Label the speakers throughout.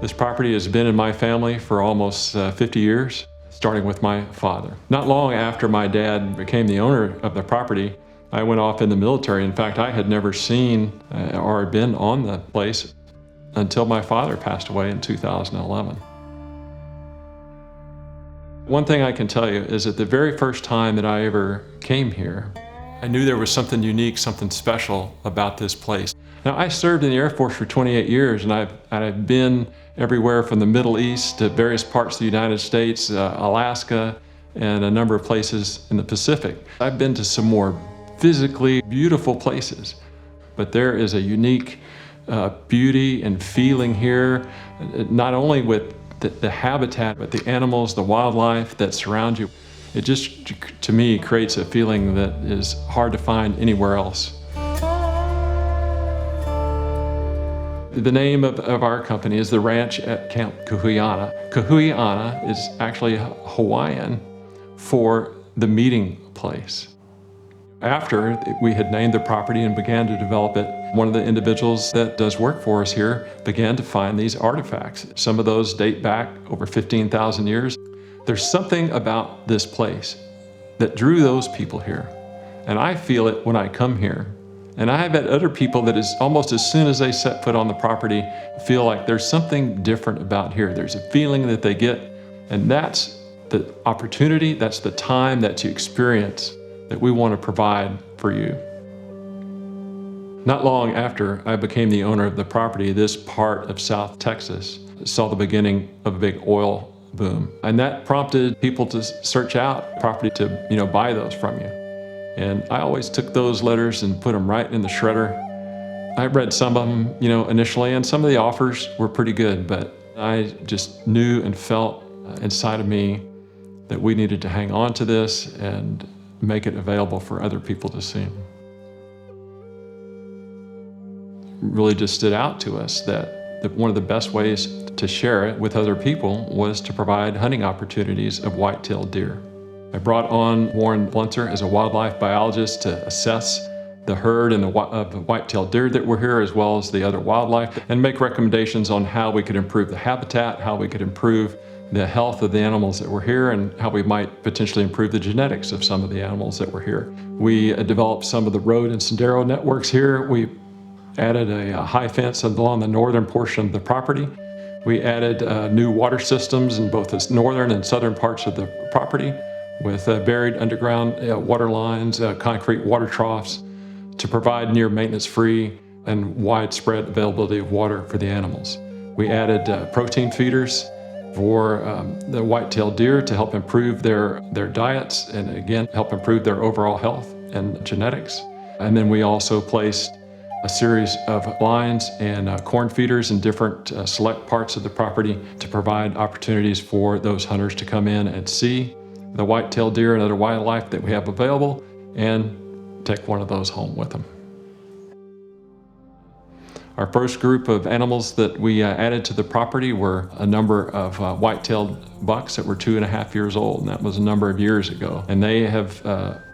Speaker 1: This property has been in my family for almost 50 years, starting with my father. Not long after my dad became the owner of the property, I went off in the military. In fact, I had never seen or been on the place until my father passed away in 2011. One thing I can tell you is that the very first time that I ever came here, I knew there was something unique, something special about this place. Now, I served in the Air Force for 28 years, and I've been everywhere from the Middle East to various parts of the United States, Alaska, and a number of places in the Pacific. I've been to some more physically beautiful places, but there is a unique beauty and feeling here, not only with the habitat, but the animals, the wildlife that surrounds you. It just, to me, creates a feeling that is hard to find anywhere else. The name of our company is TheRanch at Camp Kahuiana. Kahuiana is actually Hawaiian for the meeting place. After we had named the property and began to develop it, one of the individuals that does work for us here began to find these artifacts. Some of those date back over 15,000 years. There's something about this place that drew those people here. And I feel it when I come here. And I've had other people that is almost as soon as they set foot on the property, feel like there's something different about here. There's a feeling that they get, and that's the opportunity, that's the time, that's the experience that we want to provide for you. Not long after I became the owner of the property, this part of South Texas saw the beginning of a big oil boom. And that prompted people to search out property to, buy those from you. And I always took those letters and put them right in the shredder. I read some of them, initially, and some of the offers were pretty good, but I just knew and felt inside of me that we needed to hang on to this and make it available for other people to see. It really just stood out to us that one of the best ways to share it with other people was to provide hunting opportunities of white-tailed deer. I brought on Warren Blunter as a wildlife biologist to assess the herd and of the white-tailed deer that were here, as well as the other wildlife, and make recommendations on how we could improve the habitat, how we could improve the health of the animals that were here, and how we might potentially improve the genetics of some of the animals that were here. We developed some of the road and sendero networks here. We added a high fence along the northern portion of the property. We added new water systems in both the northern and southern parts of the property, with buried underground water lines, concrete water troughs, to provide near maintenance-free and widespread availability of water for the animals. We added protein feeders for the white-tailed deer to help improve their diets and, again, help improve their overall health and genetics. And then we also placed a series of lines and corn feeders in different select parts of the property to provide opportunities for those hunters to come in and see the white-tailed deer and other wildlife that we have available, and take one of those home with them. Our first group of animals that we added to the property were a number of white-tailed bucks that were 2.5 years old, and that was a number of years ago. And they have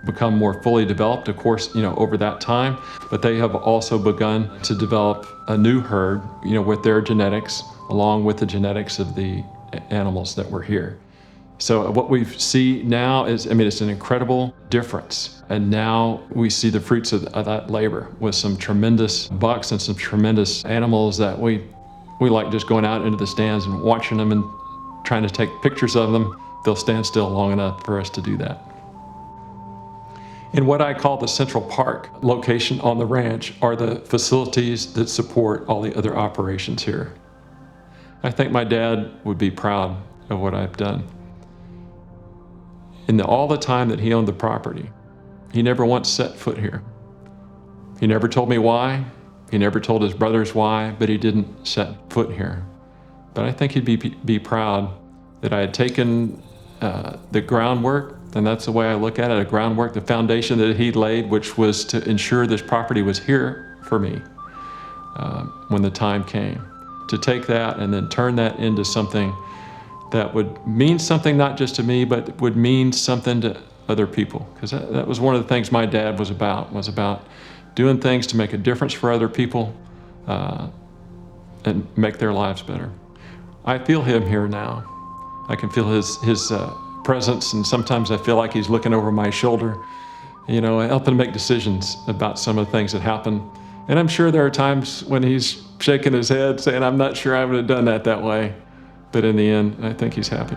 Speaker 1: become more fully developed, of course, over that time, but they have also begun to develop a new herd, with their genetics, along with the genetics of the animals that were here. So what we see now is, it's an incredible difference. And now we see the fruits of that labor with some tremendous bucks and some tremendous animals that we like just going out into the stands and watching them and trying to take pictures of them. They'll stand still long enough for us to do that. In what I call the Central Park location on the ranch are the facilities that support all the other operations here. I think my dad would be proud of what I've done. In all the time that he owned the property, he never once set foot here. He never told me why. He never told his brothers why, but he didn't set foot here. But I think he'd be proud that I had taken the groundwork, and that's the way I look at it, the foundation that he laid, which was to ensure this property was here for me when the time came. To take that and then turn that into something that would mean something not just to me, but would mean something to other people. Because that was one of the things my dad was about doing things to make a difference for other people and make their lives better. I feel him here now. I can feel his presence, and sometimes I feel like he's looking over my shoulder, helping make decisions about some of the things that happen. And I'm sure there are times when he's shaking his head saying, I'm not sure I would have done that way. But in the end, I think he's happy.